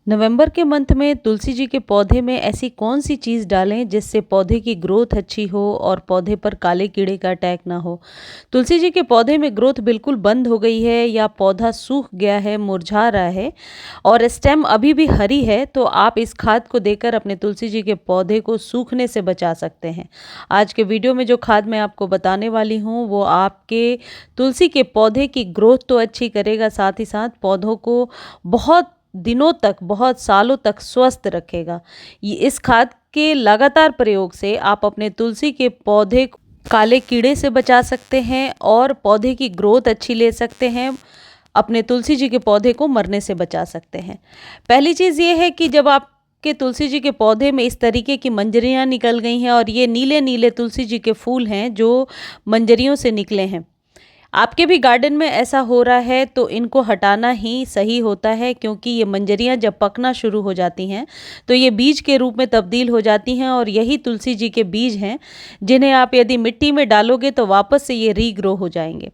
नवंबर के मंथ में तुलसी जी के पौधे में ऐसी कौन सी चीज़ डालें जिससे पौधे की ग्रोथ अच्छी हो और पौधे पर काले कीड़े का अटैक ना हो। तुलसी जी के पौधे में ग्रोथ बिल्कुल बंद हो गई है या पौधा सूख गया है, मुरझा रहा है और स्टेम अभी भी हरी है, तो आप इस खाद को देकर अपने तुलसी जी के पौधे को सूखने से बचा सकते हैं। आज के वीडियो में जो खाद मैं आपको बताने वाली हूँ वो आपके तुलसी के पौधे की ग्रोथ तो अच्छी करेगा, साथ ही साथ पौधों को बहुत दिनों तक, बहुत सालों तक स्वस्थ रखेगा। ये इस खाद के लगातार प्रयोग से आप अपने तुलसी के पौधे को काले कीड़े से बचा सकते हैं और पौधे की ग्रोथ अच्छी ले सकते हैं। अपने तुलसी जी के पौधे को मरने से बचा सकते हैं। पहली चीज़ ये है कि जब आप के तुलसी जी के पौधे में इस तरीके की मंजरियाँ निकल गई हैं और ये नीले नीले तुलसी जी के फूल हैं जो मंजरियों से निकले हैं, आपके भी गार्डन में ऐसा हो रहा है तो इनको हटाना ही सही होता है, क्योंकि ये मंजरियां जब पकना शुरू हो जाती हैं तो ये बीज के रूप में तब्दील हो जाती हैं और यही तुलसी जी के बीज हैं जिन्हें आप यदि मिट्टी में डालोगे तो वापस से ये रीग्रो हो जाएंगे।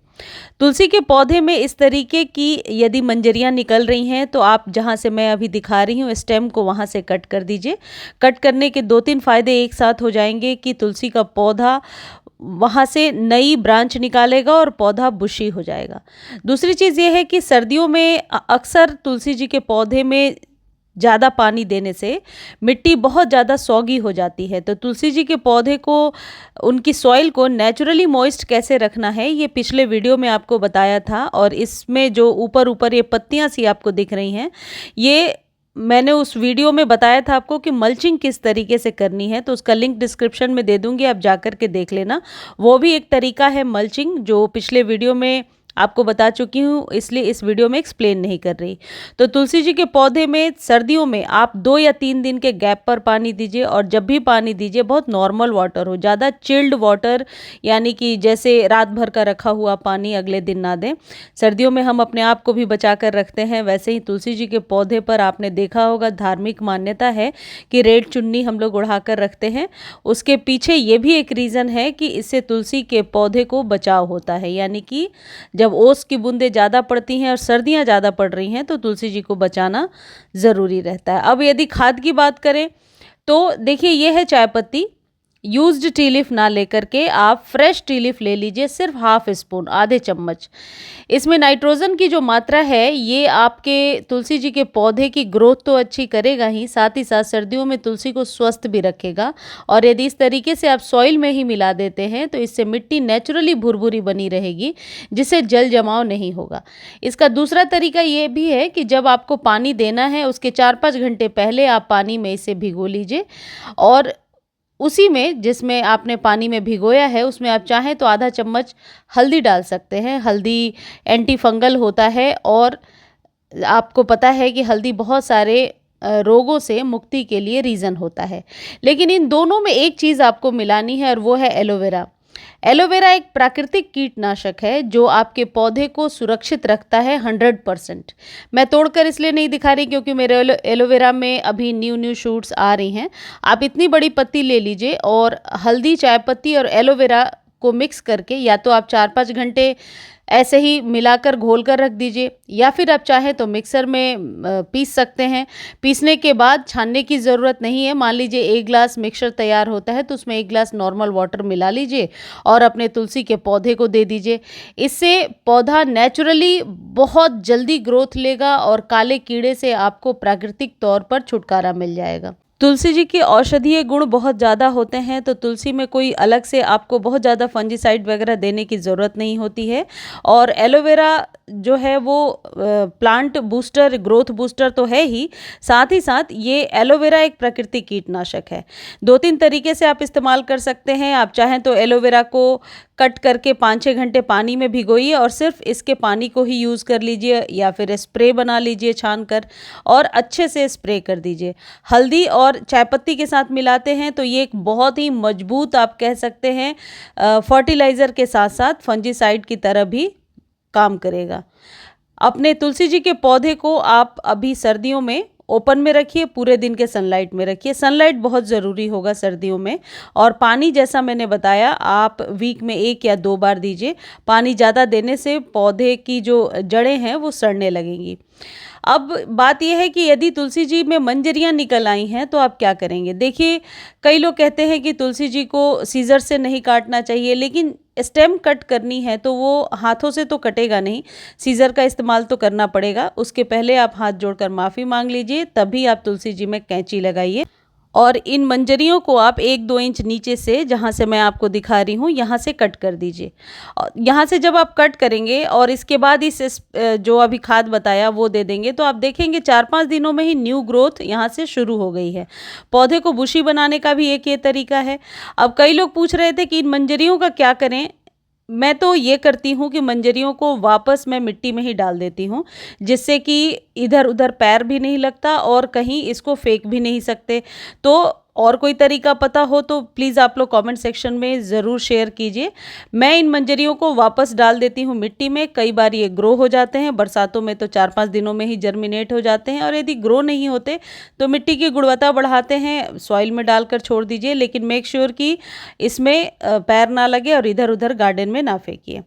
तुलसी के पौधे में इस तरीके की यदि मंजरियां निकल रही हैं तो आप जहां से मैं अभी दिखा रही हूं स्टेम को वहां से कट कर दीजिए। कट करने के दो तीन फायदे एक साथ हो जाएंगे कि तुलसी का पौधा वहाँ से नई ब्रांच निकालेगा और पौधा बुशी हो जाएगा। दूसरी चीज़ ये है कि सर्दियों में अक्सर तुलसी जी के पौधे में ज़्यादा पानी देने से मिट्टी बहुत ज़्यादा सौगी हो जाती है, तो तुलसी जी के पौधे को उनकी सॉइल को नेचुरली मॉइस्ट कैसे रखना है ये पिछले वीडियो में आपको बताया था। और इसमें जो ऊपर ऊपर ये पत्तियाँ सी आपको दिख रही हैं, ये मैंने उस वीडियो में बताया था आपको कि मल्चिंग किस तरीके से करनी है, तो उसका लिंक डिस्क्रिप्शन में दे दूंगी, आप जाकर के देख लेना। वो भी एक तरीका है मल्चिंग जो पिछले वीडियो में आपको बता चुकी हूँ, इसलिए इस वीडियो में एक्सप्लेन नहीं कर रही। तो तुलसी जी के पौधे में सर्दियों में आप 2 या 3 दिन के गैप पर पानी दीजिए और जब भी पानी दीजिए बहुत नॉर्मल वाटर हो, ज़्यादा चिल्ड वाटर यानी कि जैसे रात भर का रखा हुआ पानी अगले दिन ना दें। सर्दियों में हम अपने आप को भी बचा कर रखते हैं, वैसे ही तुलसी जी के पौधे पर आपने देखा होगा धार्मिक मान्यता है कि रेड चुन्नी हम लोग उड़ा कर रखते हैं। उसके पीछे ये भी एक रीज़न है कि इससे तुलसी के पौधे को बचाव होता है, यानी कि जब ओस की बूंदें ज़्यादा पड़ती हैं और सर्दियाँ ज़्यादा पड़ रही हैं तो तुलसी जी को बचाना ज़रूरी रहता है। अब यदि खाद की बात करें तो देखिए ये है चाय पत्ती। यूज्ड टी लीफ ना लेकर के आप फ्रेश टी लीफ ले लीजिए, सिर्फ हाफ स्पून, आधे चम्मच। इसमें नाइट्रोजन की जो मात्रा है ये आपके तुलसी जी के पौधे की ग्रोथ तो अच्छी करेगा ही, साथ ही साथ सर्दियों में तुलसी को स्वस्थ भी रखेगा। और यदि इस तरीके से आप सॉइल में ही मिला देते हैं तो इससे मिट्टी नेचुरली भुरभुरी बनी रहेगी, जिससे जल जमाव नहीं होगा। इसका दूसरा तरीका ये भी है कि जब आपको पानी देना है उसके 4-5 घंटे पहले आप पानी में इसे भिगो लीजिए और उसी में जिसमें आपने पानी में भिगोया है उसमें आप चाहें तो आधा चम्मच हल्दी डाल सकते हैं। हल्दी एंटी फंगल होता है और आपको पता है कि हल्दी बहुत सारे रोगों से मुक्ति के लिए रीज़न होता है। लेकिन इन दोनों में एक चीज़ आपको मिलानी है और वो है एलोवेरा। एलोवेरा एक प्राकृतिक कीटनाशक है जो आपके पौधे को सुरक्षित रखता है 100%। मैं तोड़कर इसलिए नहीं दिखा रही क्योंकि मेरे एलोवेरा में अभी न्यू शूट्स आ रही हैं। आप इतनी बड़ी पत्ती ले लीजिए और हल्दी, चाय पत्ती और एलोवेरा को मिक्स करके या तो आप 4-5 घंटे ऐसे ही मिलाकर घोल कर रख दीजिए या फिर आप चाहें तो मिक्सर में पीस सकते हैं। पीसने के बाद छानने की ज़रूरत नहीं है। मान लीजिए 1 ग्लास मिक्सचर तैयार होता है तो उसमें 1 ग्लास नॉर्मल वाटर मिला लीजिए और अपने तुलसी के पौधे को दे दीजिए। इससे पौधा नेचुरली बहुत जल्दी ग्रोथ लेगा और काले कीड़े से आपको प्राकृतिक तौर पर छुटकारा मिल जाएगा। तुलसी जी के औषधीय गुण बहुत ज़्यादा होते हैं, तो तुलसी में कोई अलग से आपको बहुत ज़्यादा फंजीसाइड वगैरह देने की ज़रूरत नहीं होती है। और एलोवेरा जो है वो प्लांट बूस्टर, ग्रोथ बूस्टर तो है ही, साथ ही साथ ये एलोवेरा एक प्राकृतिक कीटनाशक है। 2-3 तरीके से आप इस्तेमाल कर सकते हैं। आप चाहें तो एलोवेरा को कट करके 5-6 घंटे पानी में भिगोइए और सिर्फ इसके पानी को ही यूज़ कर लीजिए या फिर स्प्रे बना लीजिए छान कर और अच्छे से स्प्रे कर दीजिए। हल्दी और चाय पत्ती के साथ मिलाते हैं तो ये एक बहुत ही मजबूत, आप कह सकते हैं, फर्टिलाइज़र के साथ साथ फंजीसाइड की तरह भी काम करेगा। अपने तुलसी जी के पौधे को आप अभी सर्दियों में ओपन में रखिए, पूरे दिन के सनलाइट में रखिए। सनलाइट बहुत ज़रूरी होगा सर्दियों में। और पानी जैसा मैंने बताया आप वीक में 1 या 2 बार दीजिए। पानी ज़्यादा देने से पौधे की जो जड़ें हैं वो सड़ने लगेंगी। अब बात यह है कि यदि तुलसी जी में मंजरियाँ निकल आई हैं तो आप क्या करेंगे? देखिए, कई लोग कहते हैं कि तुलसी जी को सीज़र से नहीं काटना चाहिए, लेकिन स्टेम कट करनी है तो वो हाथों से तो कटेगा नहीं, सीज़र का इस्तेमाल तो करना पड़ेगा। उसके पहले आप हाथ जोड़कर माफ़ी मांग लीजिए, तभी आप तुलसी जी में कैंची लगाइए और इन मंजरियों को आप 1-2 इंच नीचे से, जहाँ से मैं आपको दिखा रही हूँ, यहाँ से कट कर दीजिए। और यहाँ से जब आप कट करेंगे और इसके बाद जो अभी खाद बताया वो दे देंगे, तो आप देखेंगे 4-5 दिनों में ही न्यू ग्रोथ यहाँ से शुरू हो गई है। पौधे को बुशी बनाने का भी एक ये तरीका है। अब कई लोग पूछ रहे थे कि इन मंजरियों का क्या करें? मैं तो ये करती हूँ कि मंजरियों को वापस मैं मिट्टी में ही डाल देती हूँ, जिससे कि इधर उधर पैर भी नहीं लगता और कहीं इसको फेंक भी नहीं सकते। तो और कोई तरीका पता हो तो प्लीज़ आप लोग कमेंट सेक्शन में ज़रूर शेयर कीजिए। मैं इन मंजरियों को वापस डाल देती हूँ मिट्टी में। कई बार ये ग्रो हो जाते हैं, बरसातों में तो 4-5 दिनों में ही जर्मिनेट हो जाते हैं, और यदि ग्रो नहीं होते तो मिट्टी की गुणवत्ता बढ़ाते हैं, सॉइल में डालकर छोड़ दीजिए, लेकिन मेक श्योर कि इसमें पैर ना लगे और इधर उधर गार्डन में ना फेंकिए।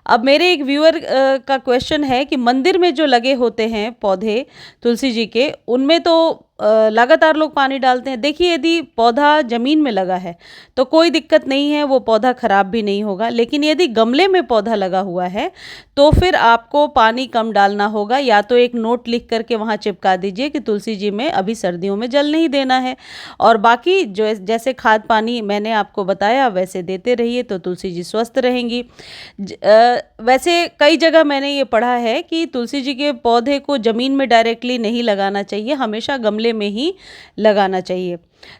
अब मेरे एक व्यूअर का क्वेश्चन है कि मंदिर में जो लगे होते हैं पौधे तुलसी जी के, उनमें तो लगातार लोग पानी डालते हैं। देखिए, यदि पौधा ज़मीन में लगा है तो कोई दिक्कत नहीं है, वो पौधा ख़राब भी नहीं होगा, लेकिन यदि गमले में पौधा लगा हुआ है तो फिर आपको पानी कम डालना होगा, या तो एक नोट लिख करके वहाँ चिपका दीजिए कि तुलसी जी में अभी सर्दियों में जल नहीं देना है, और बाकी जो जैसे खाद पानी मैंने आपको बताया वैसे देते रहिए तो तुलसी जी स्वस्थ रहेंगी। वैसे कई जगह मैंने ये पढ़ा है कि तुलसी जी के पौधे को ज़मीन में डायरेक्टली नहीं लगाना चाहिए, हमेशा गमले में ही लगाना चाहिए।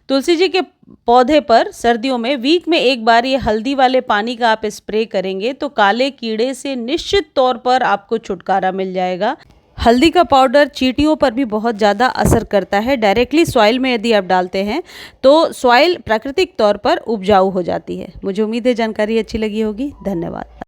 तुलसी जी के पौधे पर सर्दियों में वीक में एक बार ये हल्दी वाले पानी का आप स्प्रे करेंगे तो काले कीड़े से निश्चित तौर पर आपको छुटकारा मिल जाएगा। हल्दी का पाउडर चींटियों पर भी बहुत ज़्यादा असर करता है। डायरेक्टली सॉइल में यदि आप डालते हैं तो सॉइल प्राकृतिक तौर पर उपजाऊ हो जाती है। मुझे उम्मीद है जानकारी अच्छी लगी होगी। धन्यवाद।